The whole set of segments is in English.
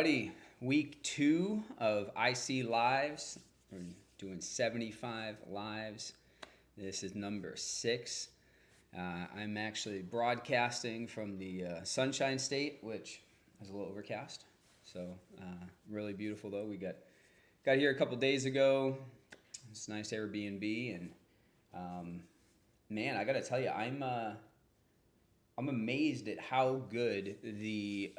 everybody. Week 2 of IC Lives. We're doing 75 lives. This is number 6. I'm actually broadcasting from the Sunshine State, which is a little overcast. So really beautiful though. We got here a couple days ago. It's a nice Airbnb, and man, I gotta tell you, I'm amazed at how good the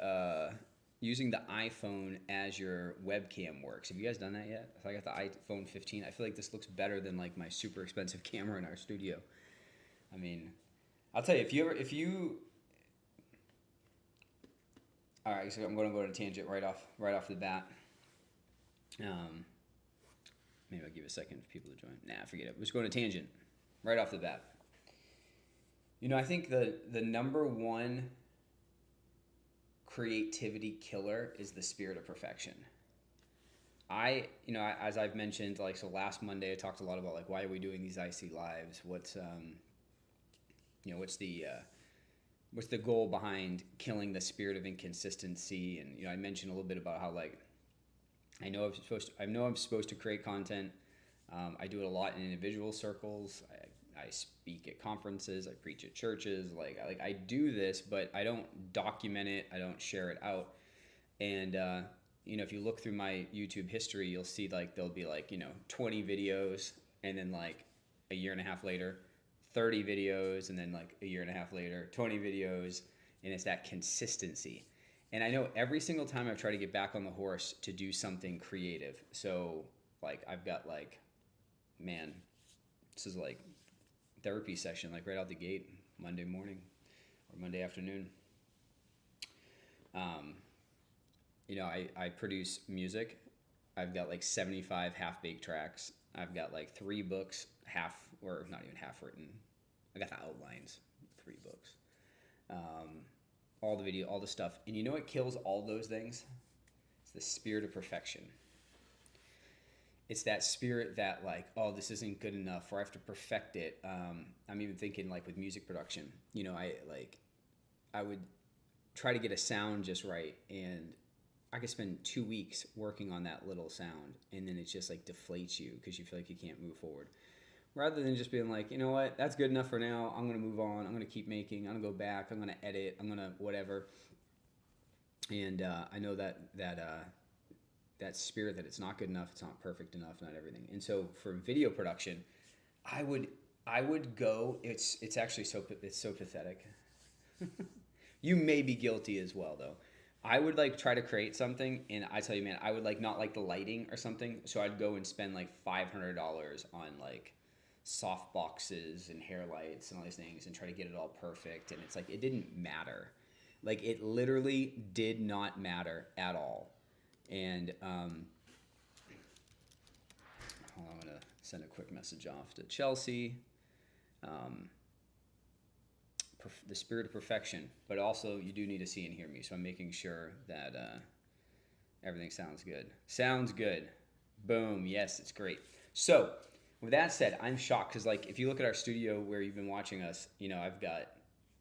using the iPhone as your webcam works. Have you guys done that yet? So I got the iPhone 15. I feel like this looks better than like my super expensive camera in our studio. I mean, I'll tell you, if you all right, so I'm going to go on a tangent right off the bat. Maybe I'll give it a second for people to join. Nah, forget it. We're just going to tangent right off the bat. You know, I think the number one creativity killer is the spirit of perfection. As I've mentioned, like, so last Monday I talked a lot about like, why are we doing these IC lives? What's the goal behind killing the spirit of inconsistency? And I mentioned a little bit about how, like, I know I'm supposed to create content. I do it a lot in individual circles. I speak at conferences. I preach at churches. I do this, but I don't document it. I don't share it out. And if you look through my YouTube history, you'll see like there'll be like 20 videos, and then like a year and a half later, 30 videos, and then like a year and a half later, 20 videos, and it's that consistency. And I know every single time I've tried to get back on the horse to do something creative. So like I've got like, man, this is like therapy session, like right out the gate, Monday morning or Monday afternoon. I produce music. I've got like 75 half-baked tracks. I've got like 3 books, not even half written. I got the outlines, 3 books. All the video, all the stuff. And you know what kills all those things? It's the spirit of perfection. It's that spirit that like, oh, this isn't good enough, or I have to perfect it. I'm even thinking like with music production, I would try to get a sound just right, and I could spend 2 weeks working on that little sound, and then it just like deflates you because you feel like you can't move forward. Rather than just being like, you know what, that's good enough for now. I'm going to move on. I'm going to keep making. I'm going to go back. I'm going to edit. I'm going to whatever. And I know that spirit that it's not good enough, it's not perfect enough, not everything. And so for video production, I would go. It's actually so pathetic. You may be guilty as well though. I would like try to create something, and I tell you, man, I would like not like the lighting or something, so I'd go and spend like $500 on like soft boxes and hair lights and all these things and try to get it all perfect. And it's like, it didn't matter. Like, it literally did not matter at all. And hold on, I'm gonna send a quick message off to Chelsea. The spirit of perfection, but also you do need to see and hear me, so I'm making sure that everything sounds good. Sounds good. Boom. Yes, it's great. So with that said, I'm shocked because, like, if you look at our studio where you've been watching us, I've got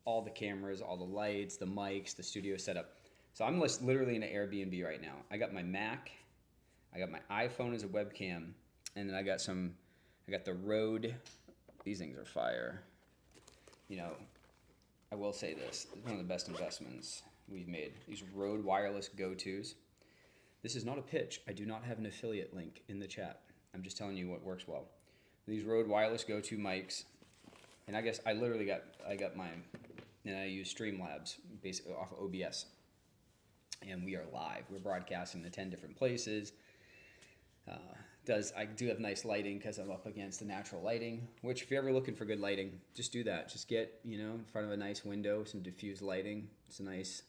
all the cameras, all the lights, the mics, the studio setup. So I'm literally in an Airbnb right now. I got my Mac, I got my iPhone as a webcam, and then I got the Rode. These things are fire. I will say this. It's one of the best investments we've made. These Rode wireless go-tos. This is not a pitch. I do not have an affiliate link in the chat. I'm just telling you what works well. These Rode wireless go-to mics, and I guess I got mine, and I use Streamlabs basically off of OBS, and we are live. We're broadcasting to 10 different places. I do have nice lighting because I'm up against the natural lighting, which if you're ever looking for good lighting, just do that. Just get, in front of a nice window, some diffused lighting. It's a nice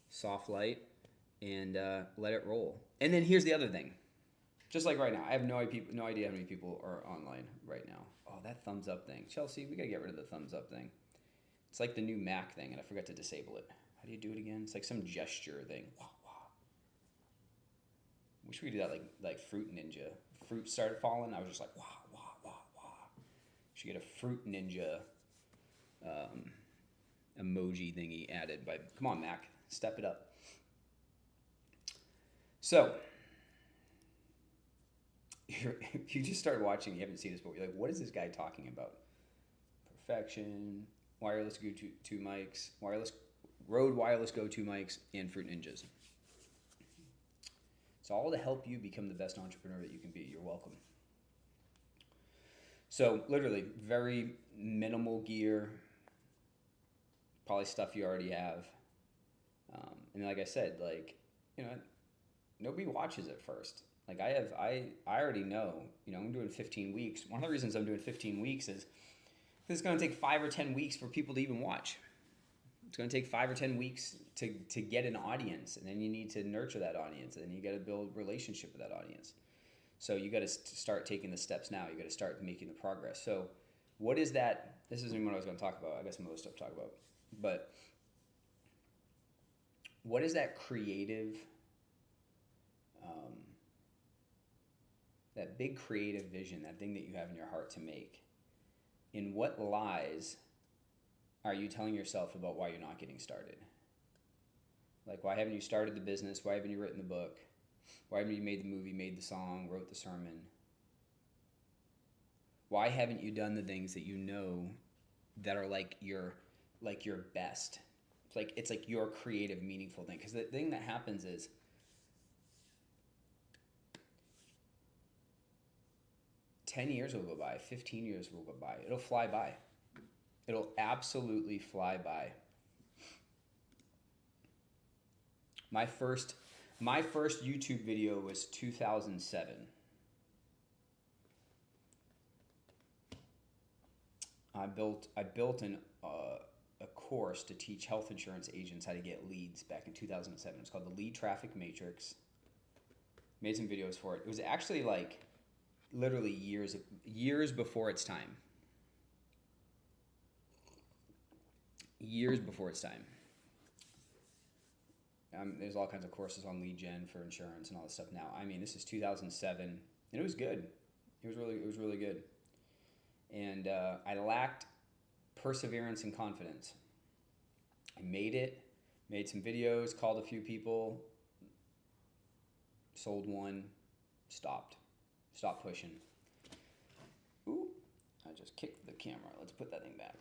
soft light, and let it roll. And then here's the other thing. Just like right now, I have no idea how many people are online right now. Oh, that thumbs up thing. Chelsea, we got to get rid of the thumbs up thing. It's like the new Mac thing, and I forgot to disable it. How do you do it again? It's like some gesture thing. Wow, wow. Wish we could do that like Fruit Ninja. Fruit started falling. I was just like, wow, wow, wow, wow. Should get a Fruit Ninja emoji thingy added. But come on, Mac, step it up. So, if you just started watching, you haven't seen this, but you're like, what is this guy talking about? Perfection, wireless go-to mics, Rode wireless go-to mics, and Fruit Ninjas. It's all to help you become the best entrepreneur that you can be. You're welcome. So literally, very minimal gear, probably stuff you already have. And like I said, like, you know, nobody watches it first. Like I already know, you know, I'm doing 15 weeks. One of the reasons I'm doing 15 weeks is it's going to take 5 or 10 weeks for people to even watch. It's going to take 5 or 10 weeks to get an audience, and then you need to nurture that audience, and then you got to build relationship with that audience. So you got to start taking the steps now. You got to start making the progress. So what is that? This isn't even what I was going to talk about. I got some other stuff to talk about. But what is that creative, that big creative vision, that thing that you have in your heart to make? In what lies are you telling yourself about why you're not getting started? Like, why haven't you started the business? Why haven't you written the book? Why haven't you made the movie, made the song, wrote the sermon? Why haven't you done the things that you know that are like your best? It's like your creative, meaningful thing. Because the thing that happens is 10 years will go by, 15 years will go by. It'll fly by. It'll absolutely fly by. My first YouTube video was 2007. I built a course to teach health insurance agents how to get leads back in 2007. It's called the Lead Traffic Matrix. Made some videos for it. It was actually like literally years before its time. Years before its time. There's all kinds of courses on lead gen for insurance and all this stuff now. I mean, this is 2007, and it was good. It was really good. And I lacked perseverance and confidence. I made it, made some videos, called a few people, sold one, stopped pushing. Ooh, I just kicked the camera. Let's put that thing back.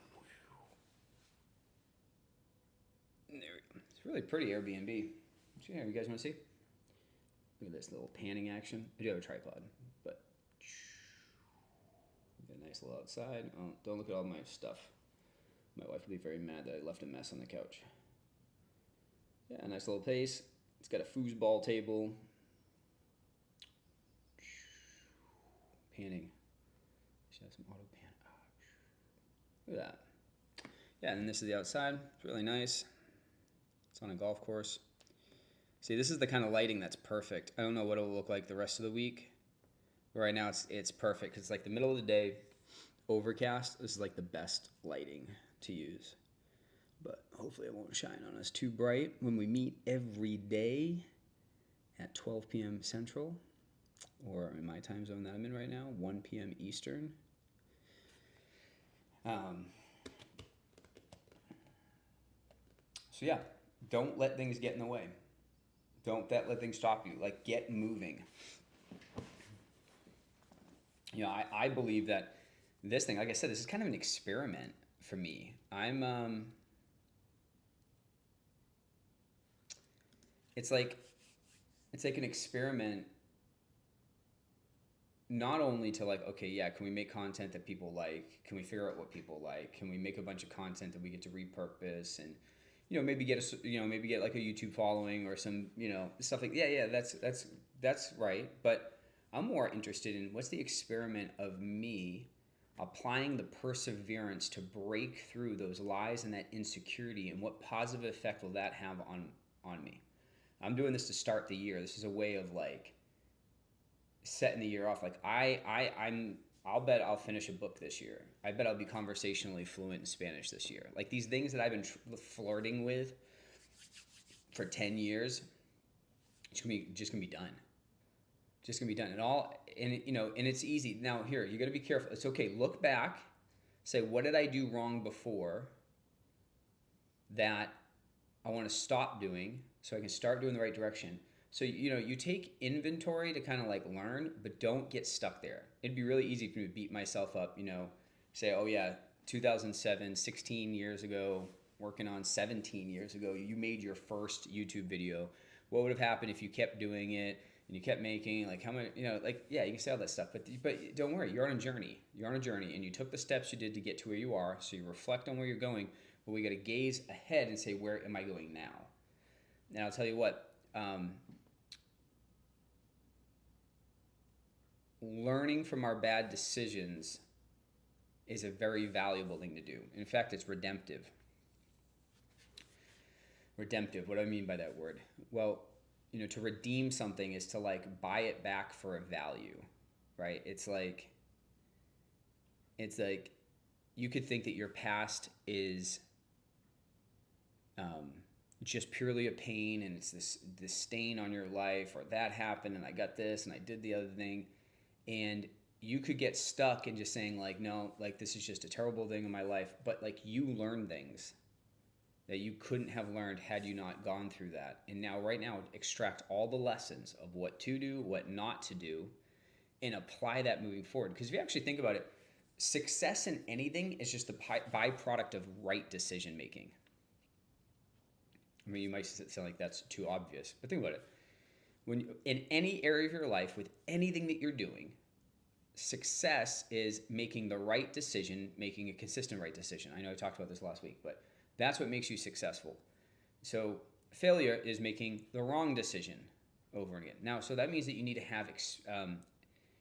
There we go. It's really pretty Airbnb. Yeah, you guys want to see? Look at this little panning action. I do have a tripod, but got a nice little outside. Oh, don't look at all my stuff. My wife will be very mad that I left a mess on the couch. Yeah, nice little place. It's got a foosball table. Panning. Should have some auto pan. Look at that. Yeah, and then this is the outside. It's really nice. It's on a golf course. See, this is the kind of lighting that's perfect. I don't know what it'll look like the rest of the week. But right now it's perfect because it's like the middle of the day, overcast. This is like the best lighting to use. But hopefully it won't shine on us too bright when we meet every day at 12 p.m. Central, or in my time zone that I'm in right now, 1 p.m. Eastern. So yeah, don't let things get in the way. Don't let things stop you. Like, get moving. You know, I believe that this thing, like I said, this is kind of an experiment for me. It's like an experiment, not only to like, okay, yeah, can we make content that people like? Can we figure out what people like? Can we make a bunch of content that we get to repurpose and, you know, maybe get like a YouTube following or some, you know, stuff like, yeah, that's right. But I'm more interested in what's the experiment of me applying the perseverance to break through those lies and that insecurity, and what positive effect will that have on me? I'm doing this to start the year. This is a way of like setting the year off. Like I'll bet I'll finish a book this year. I bet I'll be conversationally fluent in Spanish this year. Like these things that I've been flirting with for 10 years, it's just gonna be done. Just gonna be done. And it's easy. Now here, you gotta be careful. It's okay. Look back, say, what did I do wrong before that I want to stop doing so I can start doing the right direction? So, you take inventory to kind of like learn, but don't get stuck there. It'd be really easy for me to beat myself up, say, oh yeah, 2007, 16 years ago, working on 17 years ago, you made your first YouTube video. What would have happened if you kept doing it and you kept making, like, how many, like, yeah, you can say all that stuff, but don't worry, you're on a journey. You're on a journey, and you took the steps you did to get to where you are. So you reflect on where you're going, but we got to gaze ahead and say, where am I going now? And I'll tell you what, learning from our bad decisions is a very valuable thing to do. In fact, it's redemptive. Redemptive, what do I mean by that word? Well, to redeem something is to like buy it back for a value, right? It's like you could think that your past is just purely a pain, and it's this stain on your life, or that happened and I got this and I did the other thing. And you could get stuck in just saying like, no, like this is just a terrible thing in my life. But like you learn things that you couldn't have learned had you not gone through that. And now, right now, extract all the lessons of what to do, what not to do, and apply that moving forward. Because if you actually think about it, success in anything is just the byproduct of right decision making. I mean, you might sound like that's too obvious, but think about it. When in any area of your life, with anything that you're doing, success is making the right decision, making a consistent right decision. I know I talked about this last week, but that's what makes you successful. So failure is making the wrong decision over and again. Now, so that means that you need to have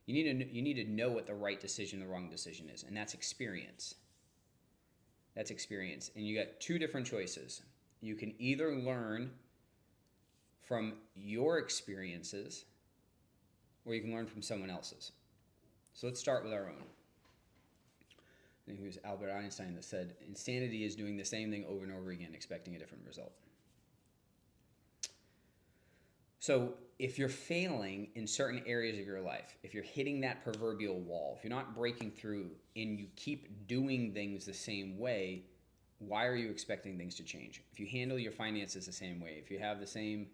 you need to know what the right decision, the wrong decision is, and that's experience. That's experience, and you got two different choices. You can either learn from your experiences, or you can learn from someone else's. So let's start with our own. I think it was Albert Einstein that said, insanity is doing the same thing over and over again, expecting a different result. So if you're failing in certain areas of your life, if you're hitting that proverbial wall, if you're not breaking through and you keep doing things the same way, why are you expecting things to change? If you handle your finances the same way, if you have the same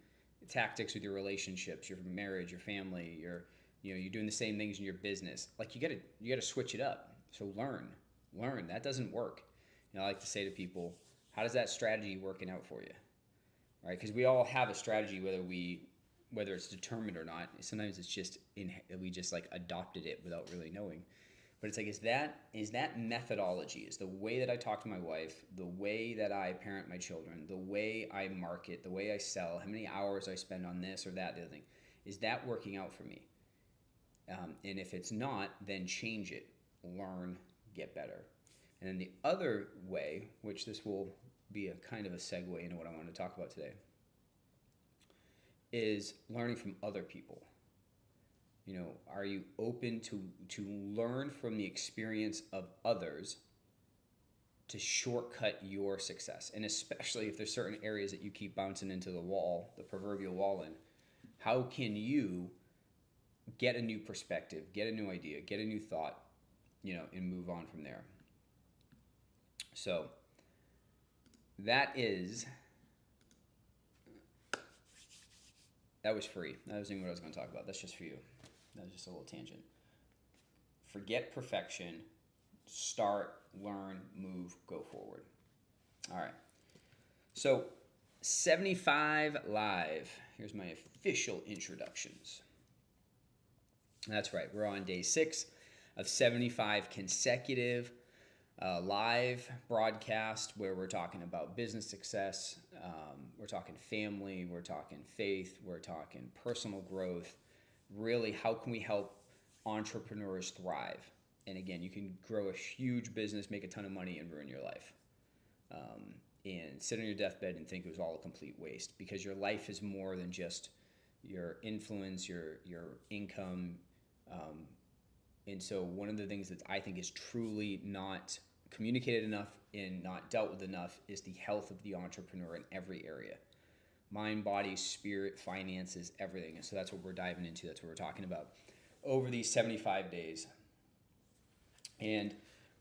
tactics with your relationships, your marriage, your family, you're doing the same things in your business, like you gotta switch it up. So learn. That doesn't work. I like to say to people, how does that strategy working out for you? Right? Because we all have a strategy, whether it's determined or not. Sometimes it's just we just like adopted it without really knowing. But it's like, is that methodology, is the way that I talk to my wife, the way that I parent my children, the way I market, the way I sell, how many hours I spend on this or that, the other thing, is that working out for me? And if it's not, then change it, learn, get better. And then the other way, which this will be a kind of a segue into what I want to talk about today, is learning from other people. Are you open to learn from the experience of others to shortcut your success? And especially if there's certain areas that you keep bouncing into the wall, the proverbial wall in, how can you get a new perspective, get a new idea, get a new thought, and move on from there? So that was free. That wasn't even what I was going to talk about. That's just for you. That was just a little tangent. Forget perfection. Start, learn, move, go forward. All right. So 75 Live. Here's my official introductions. That's right. We're on day 6 of 75 consecutive live broadcast where we're talking about business success. We're talking family. We're talking faith. We're talking personal growth. Really, how can we help entrepreneurs thrive? And again, you can grow a huge business, make a ton of money, and ruin your life. And sit on your deathbed and think it was all a complete waste, because your life is more than just your influence, your income. And so one of the things that I think is truly not communicated enough and not dealt with enough is the health of the entrepreneur in every area. Mind, body, spirit, finances, everything. And so that's what we're diving into. That's what we're talking about over these 75 days. And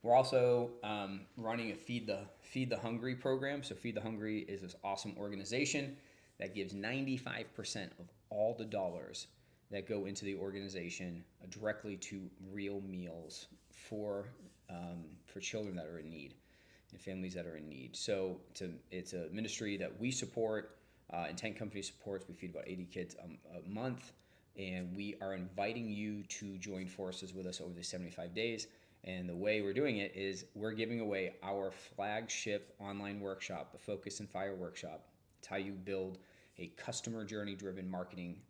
we're also running a Feed the Hungry program. So Feed the Hungry is this awesome organization that gives 95% of all the dollars that go into the organization directly to real meals for children that are in need and families that are in need. So it's a ministry that we support. Intent Company supports. We feed about 80 kids a month, and we are inviting you to join forces with us over the 75 days. And the way we're doing it is we're giving away our flagship online workshop, the Focus and Fire workshop. It's how you build a customer journey-driven marketing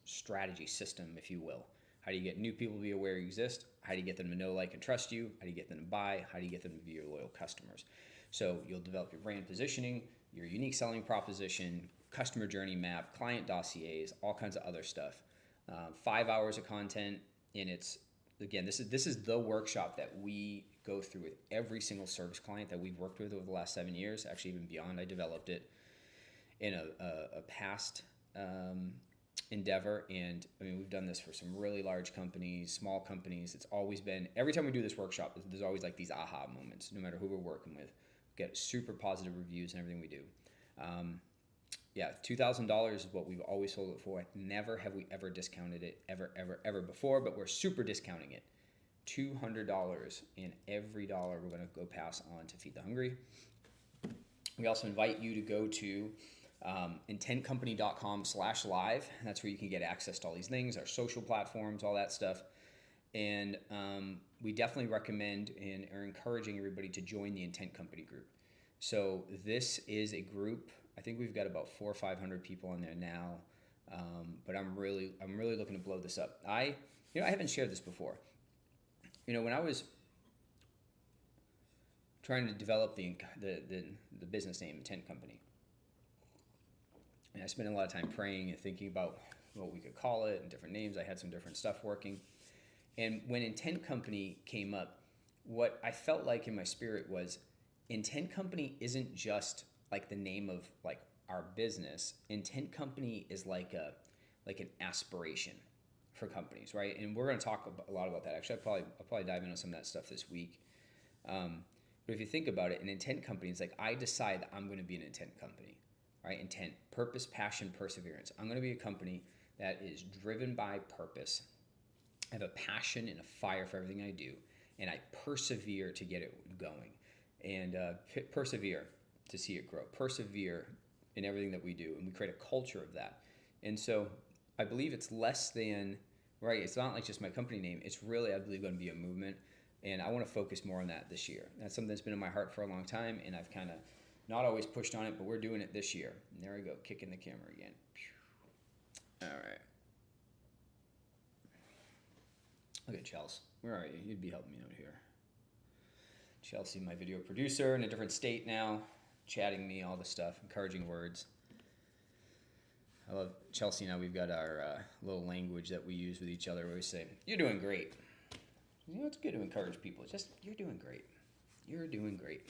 strategy system, if you will. How do you get new people to be aware you exist? How do you get them to know, like, and trust you? How do you get them to buy? How do you get them to be your loyal customers? So you'll develop your brand positioning, your unique selling proposition, customer journey map, client dossiers, all kinds of other stuff. 5 hours of content, and it's, again, this is the workshop that we go through with every single service client that we've worked with over the last 7 years, actually even beyond. I developed it in a past endeavor, and I mean, we've done this for some really large companies, small companies. It's always been, every time we do this workshop, there's always like these aha moments, no matter who we're working with. Get super positive reviews and everything we do. Yeah, $2,000 is what we've always sold it for. Never have we ever discounted it, ever before, but we're super discounting it. $200, and every dollar we're going to go pass on to Feed the Hungry. We also invite you to go to intentcompany.com/live. That's where you can get access to all these things, our social platforms, all that stuff. And we definitely recommend and are encouraging everybody to join the Intent Company group. So this is a group. I think we've got about 400 or 500 people on there now, but I'm really looking to blow this up. I haven't shared this before. When I was trying to develop the business name Intent Company, and I spent a lot of time praying and thinking about what we could call it and different names. I had some different stuff working. And when Intent Company came up, what I felt like in my spirit was Intent Company isn't just like the name of like our business. Intent Company is like an aspiration for companies, right? And we're going to talk a lot about that. Actually, I'll probably dive into some of that stuff this week. But if you think about it, an intent company is like, I decide that I'm going to be an intent company, right? Intent, purpose, passion, perseverance. I'm going to be a company that is driven by purpose. I have a passion and a fire for everything I do, and I persevere to get it going, and persevere to see it grow. Persevere in everything that we do, and we create a culture of that. And so I believe it's less than, right, it's not like just my company name. It's really, I believe, going to be a movement, and I want to focus more on that this year. That's something that's been in my heart for a long time, and I've kind of not always pushed on it, but we're doing it this year. And there we go, kicking the camera again. All right. Look at Chelsea. Where are you? You'd be helping me out here. Chelsea, my video producer, in a different state now, chatting me, all the stuff, encouraging words. I love Chelsea. Now we've got our little language that we use with each other where we say, "You're doing great." It's good to encourage people. It's just, you're doing great. You're doing great.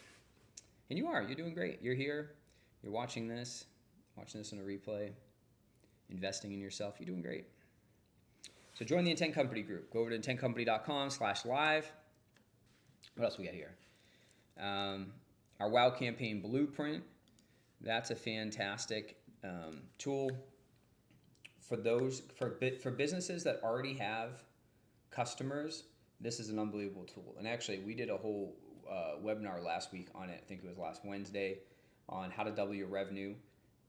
And you are. You're doing great. You're here. You're watching this on a replay, investing in yourself. You're doing great. So join the Intent Company group. Go over to intentcompany.com/live. What else we got here? Our WOW campaign blueprint. That's a fantastic tool for businesses that already have customers. This is an unbelievable tool. And actually, we did a whole webinar last week on it. I think it was last Wednesday, on how to double your revenue.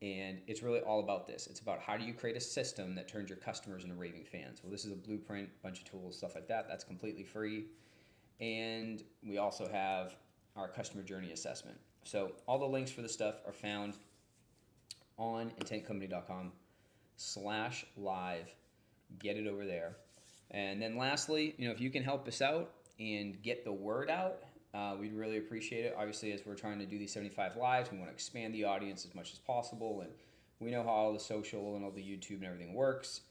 And it's really all about this. It's about how do you create a system that turns your customers into raving fans. Well, this is a blueprint, bunch of tools, stuff like that. That's completely free. And we also have our customer journey assessment. So all the links for this stuff are found on intentcompany.com/live. Get it over there. And then lastly, if you can help us out and get the word out, we'd really appreciate it. Obviously, as we're trying to do these 75 lives, we want to expand the audience as much as possible. And we know how all the social and all the YouTube and everything works.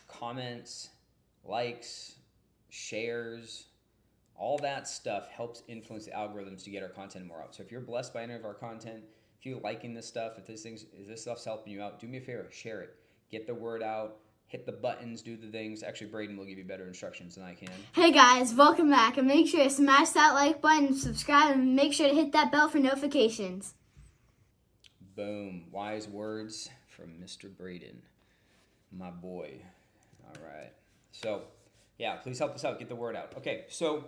Comments, likes, shares, all that stuff helps influence the algorithms to get our content more out. So if you're blessed by any of our content, if you're liking this stuff, if this stuff's helping you out, do me a favor, share it. Get the word out. Hit the buttons, do the things. Actually, Braden will give you better instructions than I can. Hey guys, welcome back. And make sure to smash that like button, subscribe, and make sure to hit that bell for notifications. Boom. Wise words from Mr. Braden. My boy. All right. So, yeah, please help us out. Get the word out. Okay. So,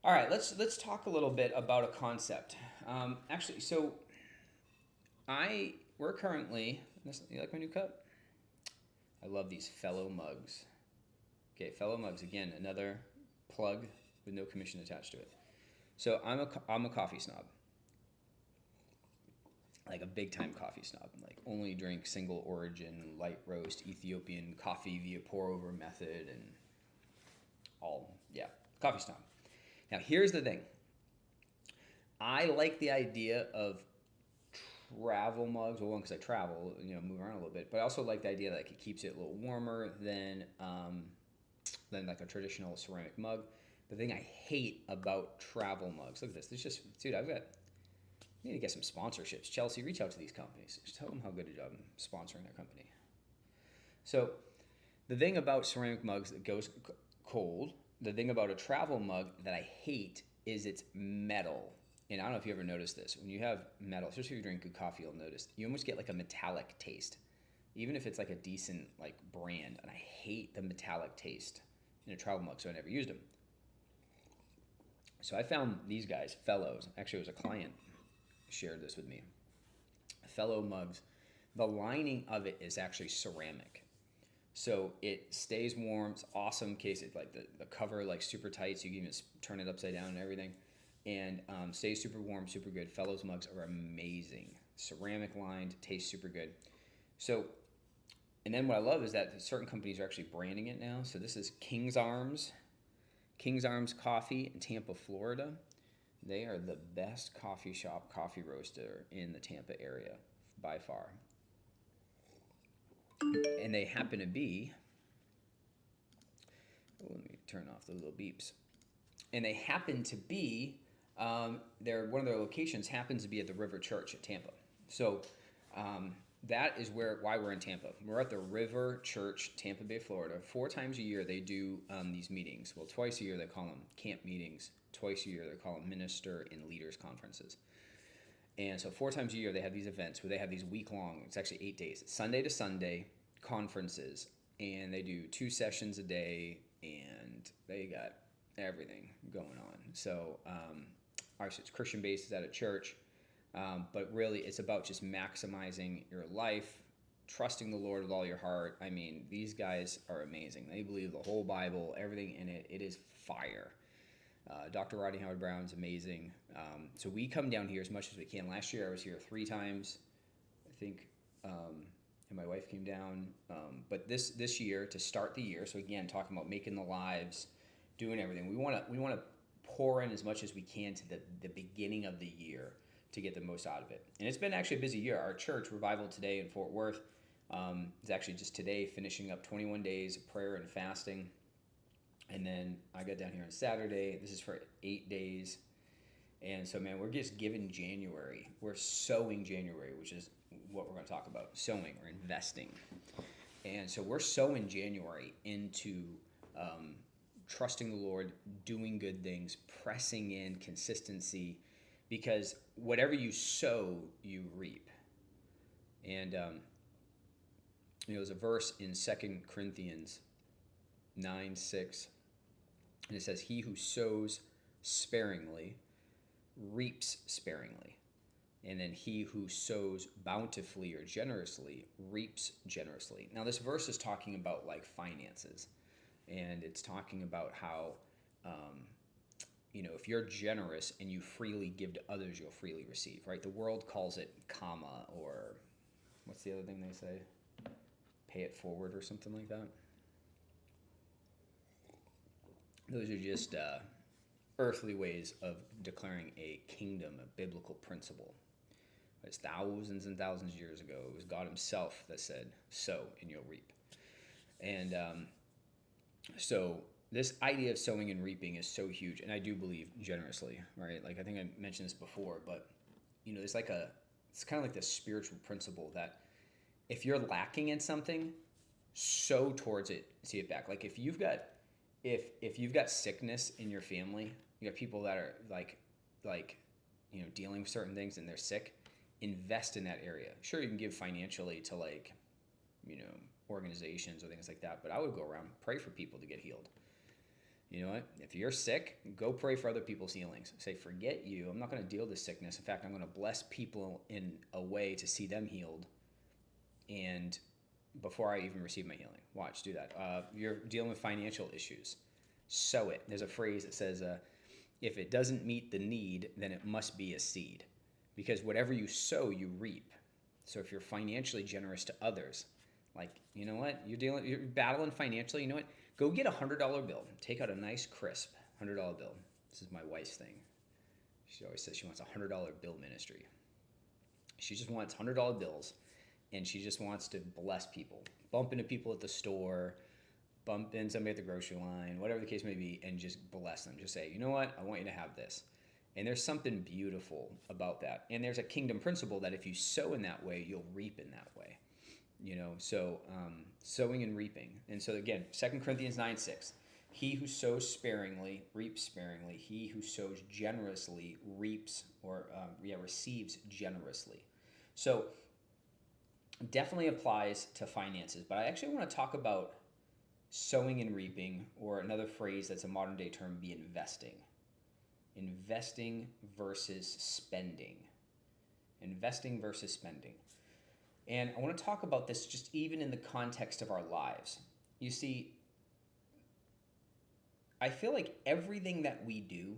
all right. Let's talk a little bit about a concept. Actually, so we're currently. You like my new cup? I love these Fellow mugs. Okay, Fellow mugs again. Another plug with no commission attached to it. So I'm a coffee snob. Like a big time coffee snob. Like only drink single origin, light roast, Ethiopian coffee via pour over method and coffee snob. Now here's the thing. I like the idea of travel mugs. Well, one, because I travel, move around a little bit, but I also like the idea that it keeps it a little warmer than like a traditional ceramic mug. The thing I hate about travel mugs, look at this. There's just, dude, I need to get some sponsorships. Chelsea, reach out to these companies. Just tell them how good a job I'm sponsoring their company. So the thing about ceramic mugs that goes cold, the thing about a travel mug that I hate is it's metal. And I don't know if you ever noticed this. When you have metal, especially if you drink good coffee, you'll notice you almost get like a metallic taste. Even if it's like a decent like brand. And I hate the metallic taste in a travel mug, so I never used them. So I found these guys, Fellows. Actually, it was a client shared this with me. Fellow mugs. The lining of it is actually ceramic. So it stays warm. It's awesome in case it like the cover like super tight, so you can even turn it upside down and everything. And stays super warm, super good. Fellows mugs are amazing. Ceramic lined, tastes super good. So, and then what I love is that certain companies are actually branding it now. So this is King's Arms Coffee in Tampa, Florida. They are the best coffee shop, coffee roaster in the Tampa area by far. And they happen to be, let me turn off the little beeps. And they happen to be, one of their locations happens to be at the River Church at Tampa. So that is why we're in Tampa. We're at the River Church, Tampa Bay, Florida. 4 times a year they do these meetings. Well, twice a year they call them camp meetings. Twice a year they call them minister and leaders conferences. And so 4 times a year they have these events where they have these week-long, it's actually 8 days, Sunday to Sunday conferences. And they do 2 sessions a day and they got everything going on. So it's Christian-based, it's at a church. But really, it's about just maximizing your life, trusting the Lord with all your heart. I mean, these guys are amazing. They believe the whole Bible, everything in it. It is fire. Dr. Rodney Howard-Brown's amazing. So we come down here as much as we can. Last year, I was here 3 times, I think, and my wife came down. But this year, to start the year, so again, talking about making the lives, doing everything, we want to pour in as much as we can to the beginning of the year to get the most out of it. And it's been actually a busy year. Our church, Revival Today in Fort Worth, is actually just today finishing up 21 days of prayer and fasting. And then I got down here on Saturday. This is for 8 days. And so, man, we're just giving January. We're sowing January, which is what we're going to talk about. Sowing or investing. And so we're sowing January into trusting the Lord, doing good things, pressing in, consistency, because whatever you sow, you reap. And there's a verse in 2 Corinthians 9:6, and it says, "He who sows sparingly reaps sparingly, and then he who sows bountifully or generously reaps generously." Now, this verse is talking about like finances, and it's talking about how if you're generous and you freely give to others, you'll freely receive, right? The world calls it karma, or what's the other thing they say? Pay it forward or something like that. Those are just earthly ways of declaring a kingdom, a biblical principle. It's thousands and thousands of years ago. It was God himself that said, sow and you'll reap. And so this idea of sowing and reaping is so huge, and I do believe generously, right? Like I think I mentioned this before, but it's kind of like this spiritual principle that if you're lacking in something, sow towards it, see it back. Like if you've got sickness in your family, you got people that are like dealing with certain things and they're sick, invest in that area. Sure, you can give financially to organizations or things like that, but I would go around pray for people to get healed. You know what? If you're sick, go pray for other people's healings. Say, forget you. I'm not going to deal with this sickness. In fact, I'm going to bless people in a way to see them healed. And before I even receive my healing, watch, do that. You're dealing with financial issues. Sow it. There's a phrase that says, if it doesn't meet the need, then it must be a seed. Because whatever you sow, you reap. So if you're financially generous to others, like, you know what? You're battling financially. You know what? Go get $100 bill. Take out a nice, crisp $100 bill. This is my wife's thing. She always says she wants a $100 bill ministry. She just wants $100 bills, and she just wants to bless people. Bump into people at the store, bump in somebody at the grocery line, whatever the case may be, and just bless them. Just say, you know what? I want you to have this. And there's something beautiful about that. And there's a kingdom principle that if you sow in that way, you'll reap in that way. You know, so sowing and reaping. And so again, 2 Corinthians 9:6, he who sows sparingly reaps sparingly. He who sows generously reaps or receives generously. So definitely applies to finances. But I actually want to talk about sowing and reaping, or another phrase that's a modern day term, be investing. Investing versus spending. Investing versus spending. And I want to talk about this just even in the context of our lives. You see, I feel like everything that we do,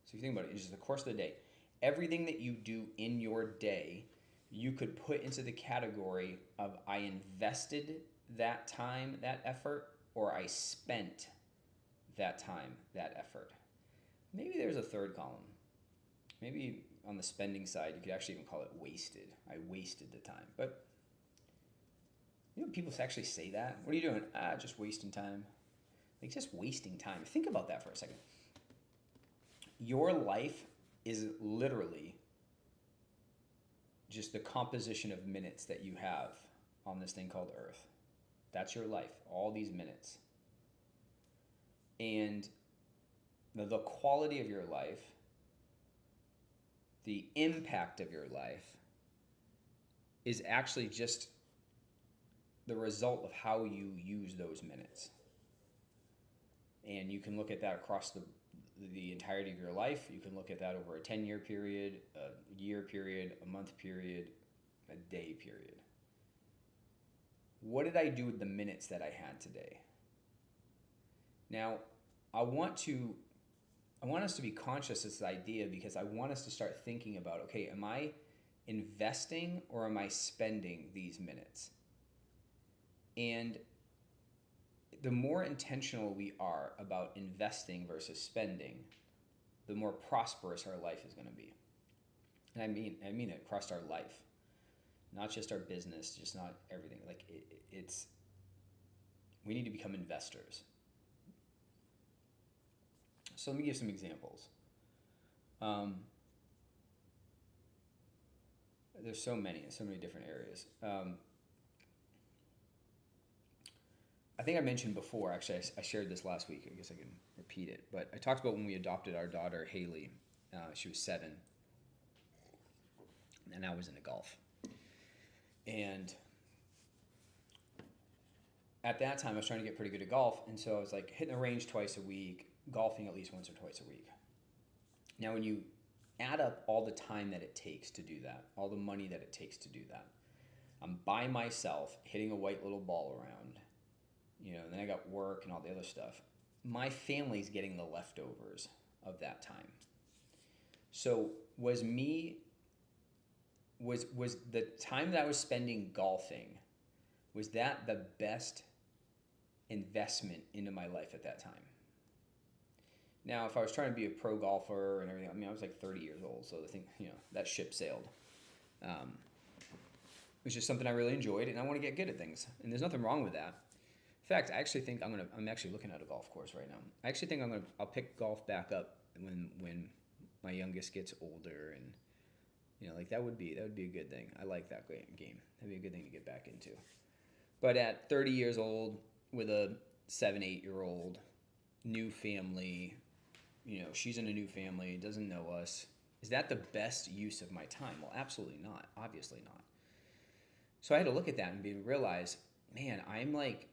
so if you think about it, it's just the course of the day, everything that you do in your day, you could put into the category of I invested that time, that effort, or I spent that time, that effort. Maybe there's a third column. Maybe on the spending side, you could actually even call it wasted. I wasted the time. But you know, people actually say that. What are you doing? Just wasting time. Like, just wasting time. Think about that for a second. Your life is literally just the composition of minutes that you have on this thing called Earth. That's your life, all these minutes. And the quality of your life, the impact of your life, is actually just the result of how you use those minutes. And you can look at that across the entirety of your life. You can look at that over a 10-year period, a year period, a month period, a day period. What did I do with the minutes that I had today? Now, I want us to be conscious of this idea, because I want us to start thinking about, okay, am I investing or am I spending these minutes? And the more intentional we are about investing versus spending, the more prosperous our life is going to be. And I mean it across our life, not just our business, just not everything. Like it's we need to become investors. So let me give some examples. There's so many different areas. I think I mentioned before, actually, I shared this last week. I guess I can repeat it. But I talked about when we adopted our daughter, Haley. She was 7. And I was into golf. And at that time, I was trying to get pretty good at golf. And so I was like hitting the range twice a week, golfing at least once or twice a week. Now, when you add up all the time that it takes to do that, all the money that it takes to do that, I'm by myself hitting a white little ball around. You know, and then I got work and all the other stuff. My family's getting the leftovers of that time. So was the time that I was spending golfing, was that the best investment into my life at that time? Now, if I was trying to be a pro golfer and everything, I mean, I was like 30 years old, so the thing, you know, that ship sailed. It was just something I really enjoyed, and I want to get good at things, and there's nothing wrong with that. In fact, I actually think I'm actually looking at a golf course right now. I actually think I'll pick golf back up when my youngest gets older, and you know, like that would be a good thing. I like that game. That'd be a good thing to get back into. But at 30 years old, with a 7-8-year-old, new family, you know, she's in a new family, doesn't know us. Is that the best use of my time? Well, absolutely not. Obviously not. So I had to look at that and realize, man, I'm like,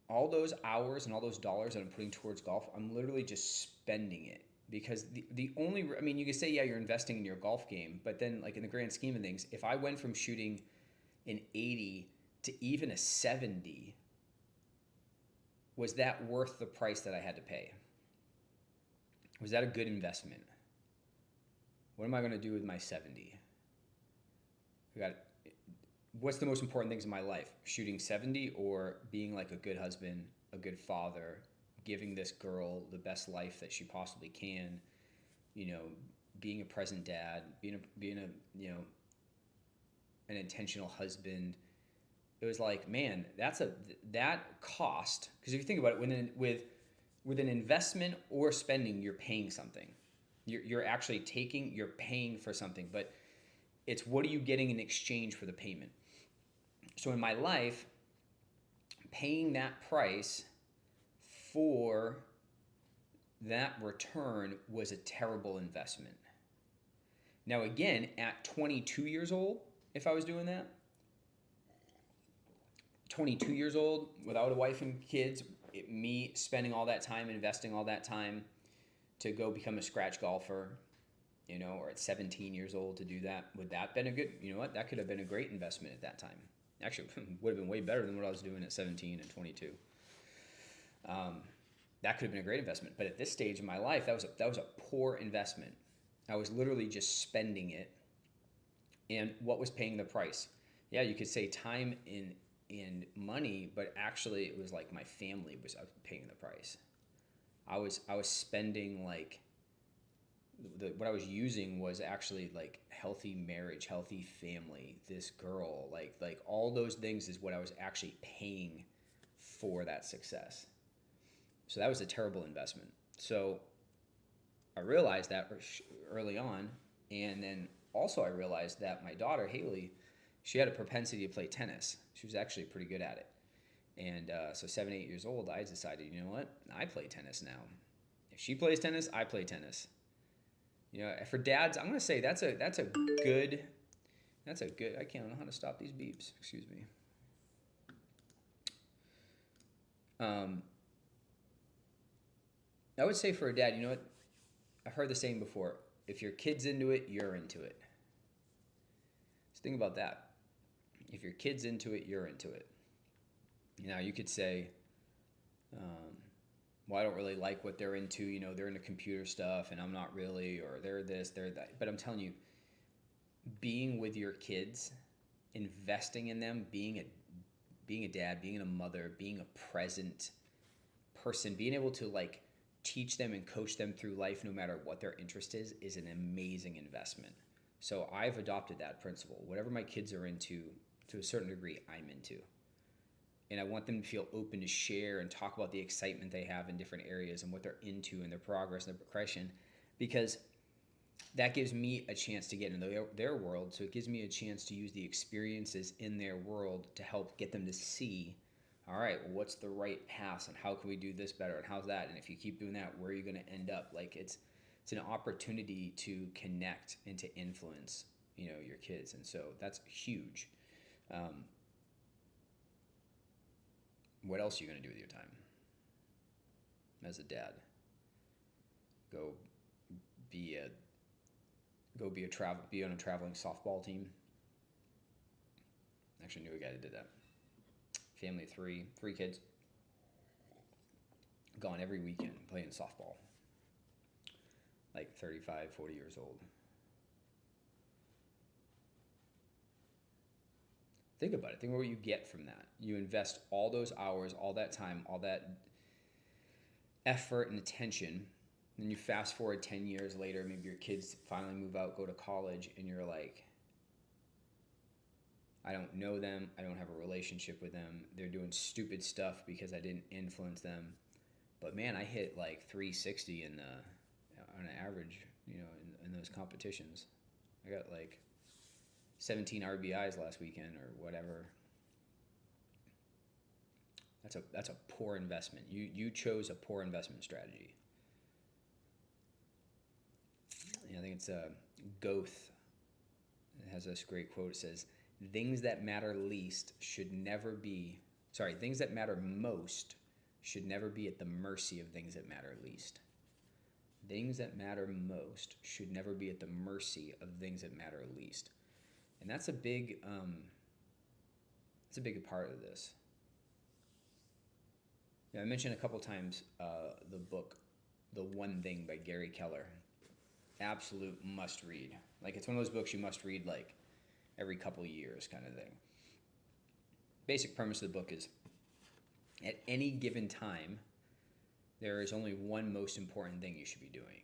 all those hours and all those dollars that I'm putting towards golf, I'm literally just spending it. Because the only, I mean, you could say, yeah, you're investing in your golf game, but then, like, in the grand scheme of things, if I went from shooting an 80 to even a 70, was that worth the price that I had to pay? Was that a good investment? What am I going to do with my 70? I got, what's the most important things in my life? Shooting 70 or being like a good husband, a good father, giving this girl the best life that she possibly can, you know, being a present dad, being a you know, an intentional husband. It was like, man, that cost, because if you think about it, with an investment or spending, you're paying something. You're actually you're paying for something, but it's what are you getting in exchange for the payment? So in my life, paying that price for that return was a terrible investment. Now, again, at 22 years old, if I was doing that, 22 years old without a wife and kids, me spending all that time, investing all that time to go become a scratch golfer, you know, or at 17 years old to do that, would that have been a good, you know what, that could have been a great investment at that time. Actually, would have been way better than what I was doing at 17 and 22. That could have been a great investment. But at this stage in my life, that was a poor investment. I was literally just spending it. And what was paying the price? Yeah, you could say time in money, but actually it was like my family was paying the price. I was spending like what I was using was actually like healthy marriage, healthy family, this girl, like all those things is what I was actually paying for that success. So that was a terrible investment. So I realized that early on, and then also I realized that my daughter Haley, she had a propensity to play tennis. She was actually pretty good at it. And so 7, 8 years old, I decided, you know what? I play tennis now. If she plays tennis, I play tennis. You know, for dads, I'm gonna say that's a good. I can't know how to stop these beeps. Excuse me. Um, I would say for a dad, you know what? I've heard the saying before. If your kid's into it, you're into it. Just think about that. If your kid's into it, you're into it. Now you could say, well, I don't really like what they're into. You know, they're into computer stuff, and I'm not really, or they're this, they're that. But I'm telling you, being with your kids, investing in them, being a dad, being a mother, being a present person, being able to like teach them and coach them through life no matter what their interest is an amazing investment. So I've adopted that principle. Whatever my kids are into, to a certain degree, I'm into. And I want them to feel open to share and talk about the excitement they have in different areas and what they're into and their progress and their progression, because that gives me a chance to get into their world. So it gives me a chance to use the experiences in their world to help get them to see, all right, well, what's the right path and how can we do this better and how's that? And if you keep doing that, where are you going to end up? Like it's an opportunity to connect and to influence, you know, your kids. And so that's huge. What else are you going to do with your time as a dad? Go be on a traveling softball team. Actually, knew a guy that did that. Family of three kids. Gone every weekend playing softball. Like 35, 40 years old. Think about it. Think about what you get from that. You invest all those hours, all that time, all that effort and attention. Then you fast forward 10 years later, maybe your kids finally move out, go to college, and you're like, I don't know them. I don't have a relationship with them. They're doing stupid stuff because I didn't influence them. But man, I hit like 360 on an average, you know, in those competitions. I got like 17 RBIs last weekend or whatever. That's a poor investment. You chose a poor investment strategy. I think it's Goethe. It has this great quote. It says, things that matter least should never be, sorry, things that matter most should never be at the mercy of things that matter least. Things that matter most should never be at the mercy of things that matter least. And that's a big part of this. I mentioned a couple times the book, The One Thing by Gary Keller. Absolute must read. Like, it's one of those books you must read like every couple years kind of thing. Basic premise of the book is, at any given time, there is only one most important thing you should be doing.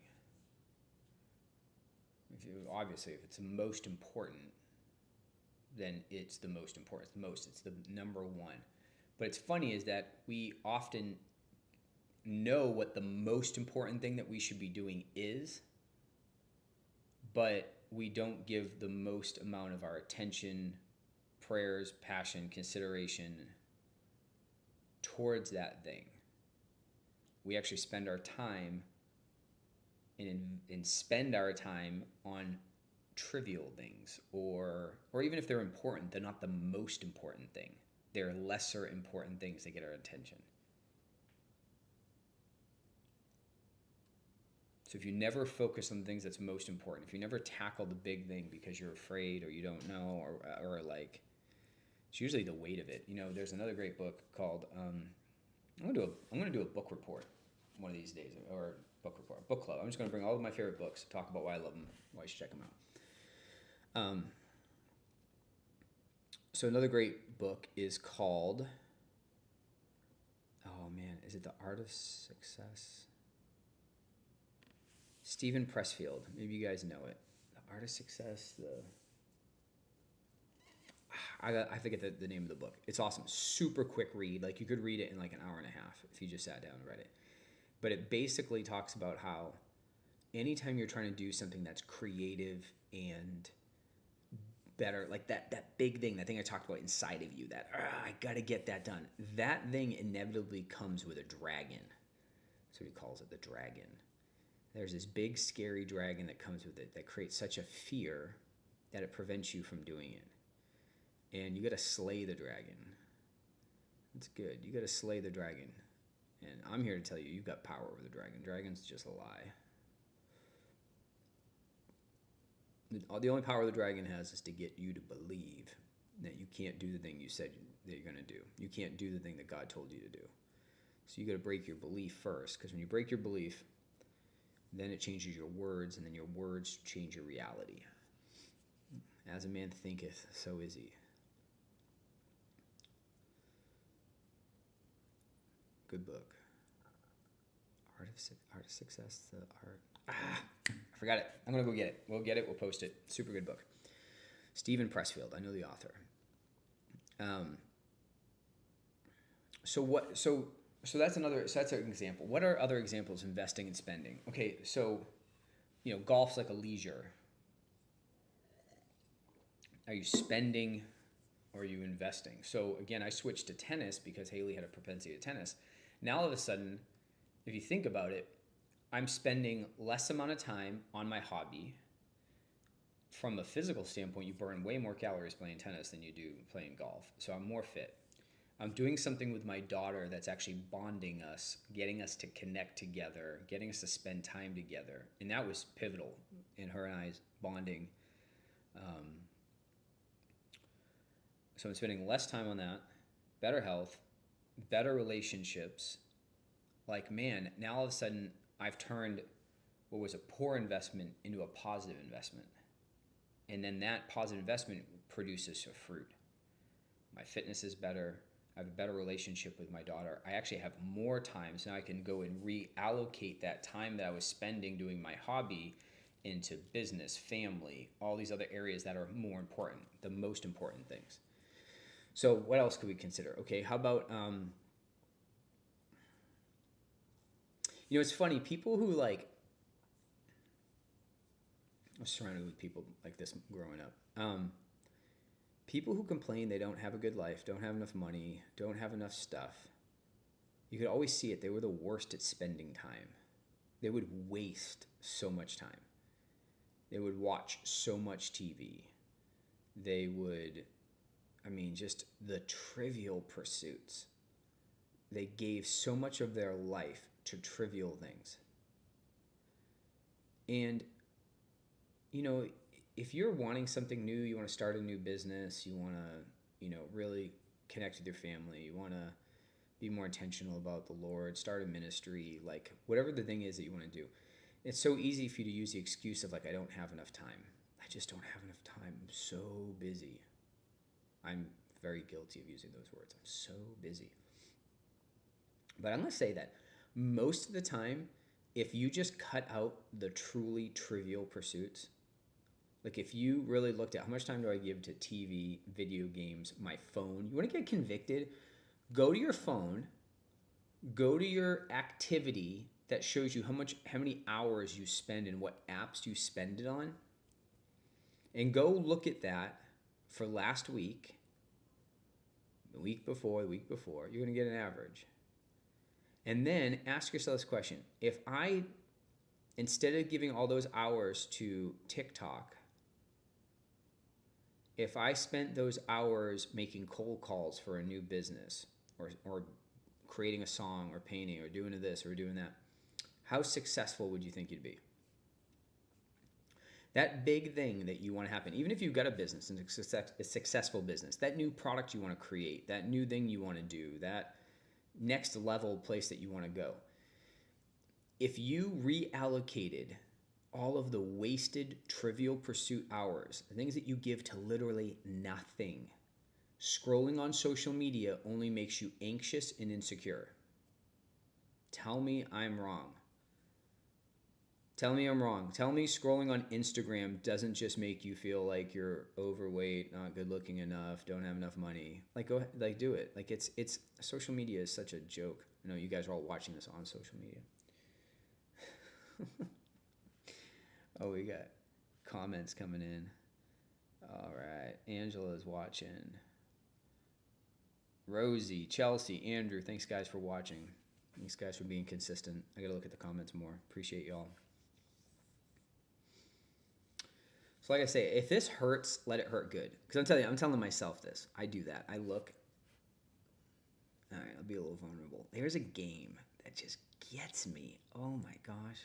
Obviously, if it's the most important, then it's the most important. It's the number one. But it's funny is that we often know what the most important thing that we should be doing is, but we don't give the most amount of our attention, prayers, passion, consideration towards that thing. We actually spend our time and spend our time on trivial things, or even if they're important, they're not the most important thing. They're lesser important things that get our attention. So if you never focus on the things that's most important, if you never tackle the big thing because you're afraid or you don't know, or like, it's usually the weight of it. You know, there's another great book called I'm gonna do a book report one of these days, or book club. I'm just gonna bring all of my favorite books, talk about why I love them, why you should check them out. So another great book is called, oh man, is it The Art of Success? Stephen Pressfield. Maybe you guys know it. The Art of Success. I forget the name of the book. It's awesome. Super quick read. Like, you could read it in like an hour and a half if you just sat down and read it. But it basically talks about how anytime you're trying to do something that's creative and better, like that big thing, that thing I talked about inside of you, that I gotta get that done, that thing inevitably comes with a dragon. That's what he calls it, the dragon. There's this big scary dragon that comes with it that creates such a fear that it prevents you from doing it. And you gotta slay the dragon. It's good. You gotta slay the dragon. And I'm here to tell you, you've got power over the dragon. Dragon's just a lie. The only power the dragon has is to get you to believe that you can't do the thing you said that you're going to do. You can't do the thing that God told you to do. So you got to break your belief first, because when you break your belief, then it changes your words, and then your words change your reality. As a man thinketh, so is he. Good book. Art of Success, the art. I forgot it. I'm going to go get it. We'll get it. We'll post it. Super good book. Stephen Pressfield. I know the author. So that's an example. What are other examples of investing and spending? Okay, so, golf's like a leisure. Are you spending or are you investing? So again, I switched to tennis because Haley had a propensity to tennis. Now all of a sudden, if you think about it, I'm spending less amount of time on my hobby. From a physical standpoint, you burn way more calories playing tennis than you do playing golf. So I'm more fit. I'm doing something with my daughter that's actually bonding us, getting us to connect together, getting us to spend time together. And that was pivotal in her and I's bonding. So I'm spending less time on that, better health, better relationships. Like, man, now all of a sudden I've turned what was a poor investment into a positive investment. And then that positive investment produces a fruit. My fitness is better. I have a better relationship with my daughter. I actually have more time, so now I can go and reallocate that time that I was spending doing my hobby into business, family, all these other areas that are more important, the most important things. So what else could we consider? Okay, how about, it's funny, people who I was surrounded with people like this growing up. People who complain they don't have a good life, don't have enough money, don't have enough stuff, you could always see it. They were the worst at spending time. They would waste so much time. They would watch so much TV. They would I mean, just the trivial pursuits. They gave so much of their life to trivial things. And, you know, if you're wanting something new, you want to start a new business, you want to, really connect with your family, you want to be more intentional about the Lord, start a ministry, like whatever the thing is that you want to do. It's so easy for you to use the excuse of like, I don't have enough time. I just don't have enough time. I'm so busy. I'm very guilty of using those words. I'm so busy. But I'm going to say that most of the time, if you just cut out the truly trivial pursuits, like if you really looked at how much time do I give to TV, video games, my phone, you want to get convicted, go to your phone, go to your activity that shows you how many hours you spend and what apps you spend it on, and go look at that for last week, the week before, you're going to get an average. And then ask yourself this question. If I, instead of giving all those hours to TikTok, if I spent those hours making cold calls for a new business or creating a song or painting or doing this or doing that, how successful would you think you'd be? That big thing that you want to happen, even if you've got a business and a successful business, that new product you want to create, that new thing you want to do, that next level place that you want to go. If you reallocated all of the wasted trivial pursuit hours, the things that you give to literally nothing, scrolling on social media only makes you anxious and insecure. Tell me I'm wrong. Tell me I'm wrong. Tell me scrolling on Instagram doesn't just make you feel like you're overweight, not good looking enough, don't have enough money. Like, go ahead, like do it. Like it's social media is such a joke. I know you guys are all watching this on social media. Oh, we got comments coming in. All right, Angela's watching. Rosie, Chelsea, Andrew, thanks guys for watching. Thanks guys for being consistent. I gotta look at the comments more. Appreciate y'all. So like I say, if this hurts, let it hurt good. Because I'm telling myself this. I do that. I look. All right, I'll be a little vulnerable. There's a game that just gets me. Oh my gosh.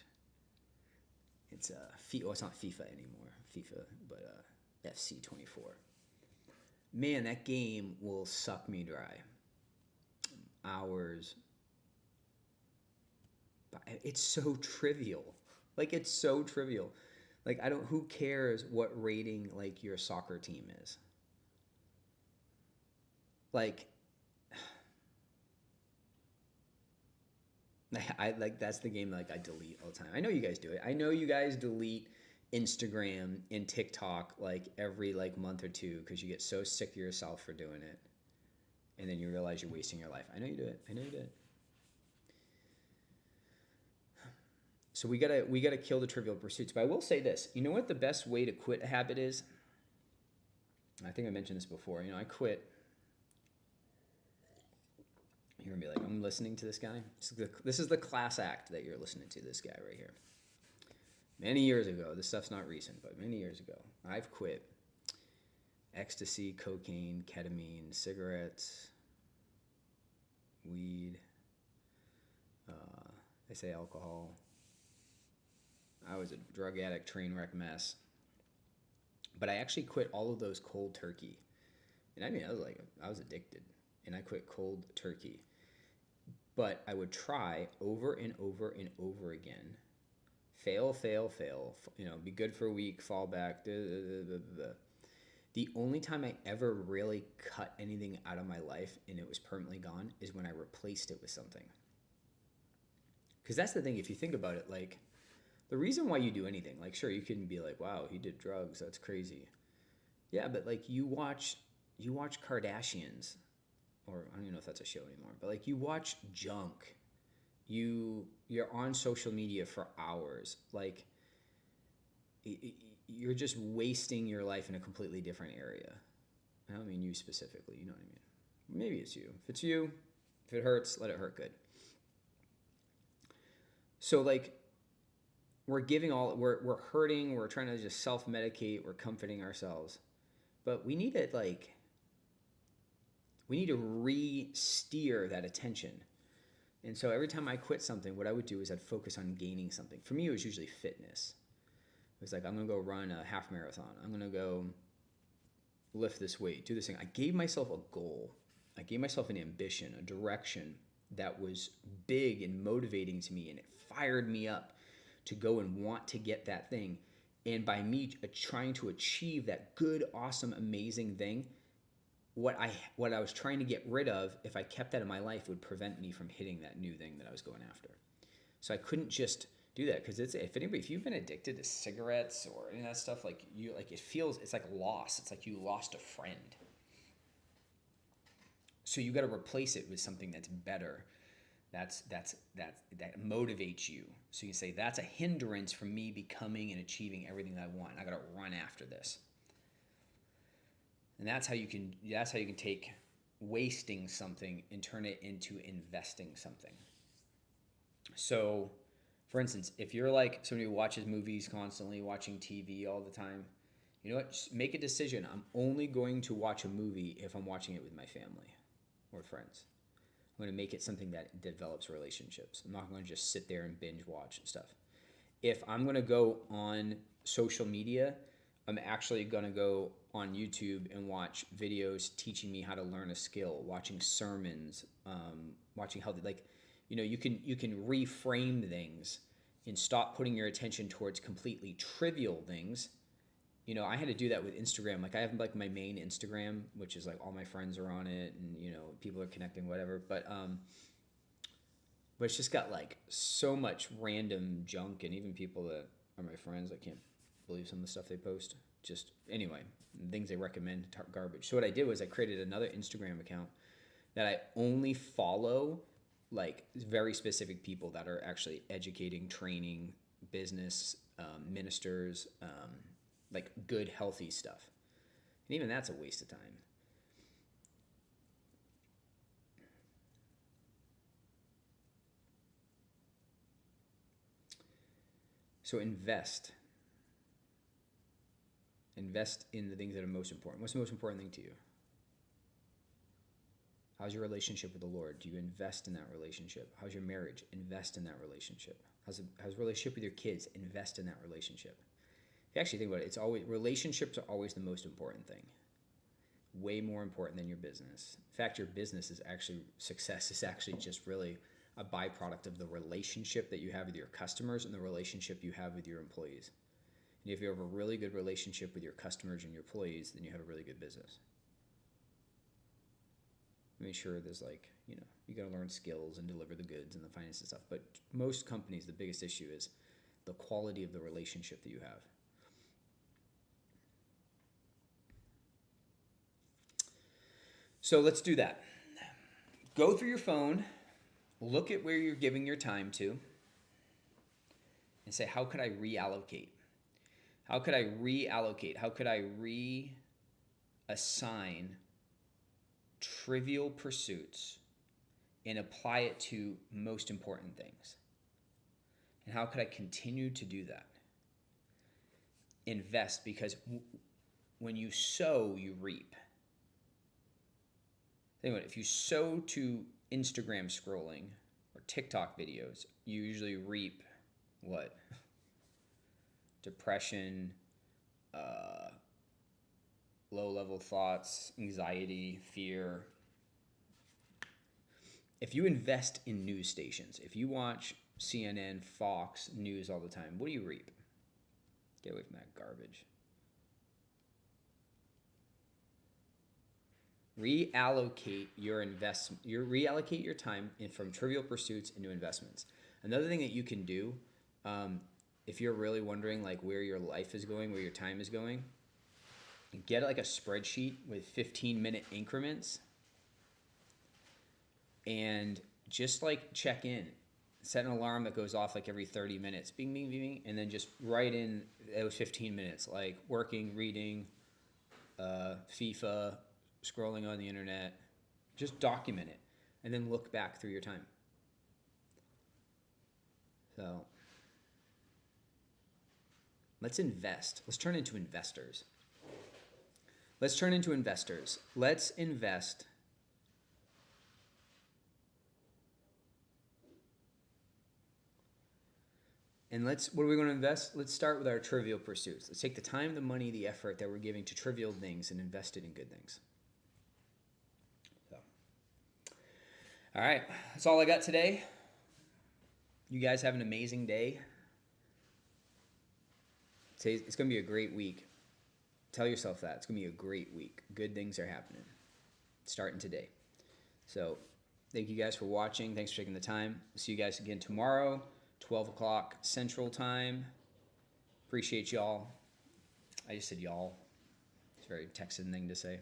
It's it's not FIFA anymore. FIFA, but FC 24. Man, that game will suck me dry. Hours. It's so trivial. Like it's so trivial. Like who cares what rating like your soccer team is? Like that's the game like I delete all the time. I know you guys do it. I know you guys delete Instagram and TikTok like every like month or two because you get so sick of yourself for doing it. And then you realize you're wasting your life. I know you do it. I know you do it. So we gotta kill the trivial pursuits. But I will say this. You know what the best way to quit a habit is? I think I mentioned this before. I quit. You're gonna be like, I'm listening to this guy. This is the class act that you're listening to. This guy right here. Many years ago. This stuff's not recent, but many years ago, I've quit ecstasy, cocaine, ketamine, cigarettes, weed. I say alcohol. I was a drug addict, train wreck mess. But I actually quit all of those cold turkey. And I mean, I was addicted. And I quit cold turkey. But I would try over and over and over again. Fail. Be good for a week, fall back. The only time I ever really cut anything out of my life and it was permanently gone is when I replaced it with something. Because that's the thing, if you think about it, like, the reason why you do anything, like, sure, you can be like, wow, he did drugs, that's crazy. Yeah, but, like, you watch Kardashians, or I don't even know if that's a show anymore, but, like, you watch junk. You're on social media for hours. Like, you're just wasting your life in a completely different area. I don't mean you specifically, you know what I mean. Maybe it's you. If it's you, if it hurts, let it hurt good. So, like, we're hurting, we're trying to just self-medicate, we're comforting ourselves. But we need to, like, we need to re-steer that attention. And so every time I quit something, what I would do is I'd focus on gaining something. For me, it was usually fitness. It was like, I'm going to go run a half marathon. I'm going to go lift this weight, do this thing. I gave myself a goal. I gave myself an ambition, a direction that was big and motivating to me, and it fired me up to go and want to get that thing. And by me trying to achieve that good, awesome, amazing thing, what I was trying to get rid of, if I kept that in my life, would prevent me from hitting that new thing that I was going after. So I couldn't just do that, because if you've been addicted to cigarettes or any of that stuff, like it's like loss. It's like you lost a friend. So you got to replace it with something that's better. That motivates you. So you say, that's a hindrance from me becoming and achieving everything that I want. I got to run after this. And that's how you can take wasting something and turn it into investing something. So, for instance, if you're like somebody who watches movies constantly, watching TV all the time, you know what? Just make a decision. I'm only going to watch a movie if I'm watching it with my family or friends. I'm going to make it something that develops relationships. I'm not going to just sit there and binge watch and stuff. If I'm going to go on social media, I'm actually going to go on YouTube and watch videos teaching me how to learn a skill, watching sermons, watching how you can reframe things and stop putting your attention towards completely trivial things. I had to do that with Instagram. Like, I have like my main Instagram, which is like all my friends are on it, and people are connecting, whatever. But it's just got like so much random junk, and even people that are my friends, I can't believe some of the stuff they post. Just anyway, things they recommend, garbage. So what I did was I created another Instagram account that I only follow like very specific people that are actually educating, training, business ministers. Like good, healthy stuff. And even that's a waste of time. So invest. Invest in the things that are most important. What's the most important thing to you? How's your relationship with the Lord? Do you invest in that relationship? How's your marriage? Invest in that relationship. How's your relationship with your kids? Invest in that relationship. If you actually think about it, relationships are always the most important thing. Way more important than your business. In fact, your business success is actually just really a byproduct of the relationship that you have with your customers and the relationship you have with your employees. And if you have a really good relationship with your customers and your employees, then you have a really good business. I mean, sure, there's you got to learn skills and deliver the goods and the finance and stuff. But most companies, the biggest issue is the quality of the relationship that you have. So let's do that. Go through your phone, look at where you're giving your time to, and say, how could I reallocate? How could I reallocate? How could I reassign trivial pursuits and apply it to most important things? And how could I continue to do that? Invest, because when you sow, you reap. Anyway, if you sow to Instagram scrolling or TikTok videos, you usually reap what? Depression, low-level thoughts, anxiety, fear. If you invest in news stations, if you watch CNN, Fox News all the time, what do you reap? Get away from that garbage. Reallocate your reallocate your time from trivial pursuits into investments. Another thing that you can do, if you're really wondering like where your life is going, where your time is going, get like a spreadsheet with 15-minute increments, and just like check in. Set an alarm that goes off like every 30 minutes, bing, bing, bing, bing, and then just write in those 15 minutes, like working, reading, FIFA, scrolling on the internet. Just document it and then look back through your time. So let's invest. Let's turn into investors. Let's invest And what are we going to invest? Let's start with our trivial pursuits. Let's take the time, the money, the effort that we're giving to trivial things and invest it in good things. So, all right, that's all I got today. You guys have an amazing day. It's going to be a great week. Tell yourself that. It's going to be a great week. Good things are happening. Starting today. So, thank you guys for watching. Thanks for taking the time. See you guys again tomorrow, 12 o'clock Central Time. Appreciate y'all. I just said y'all. It's a very Texan thing to say.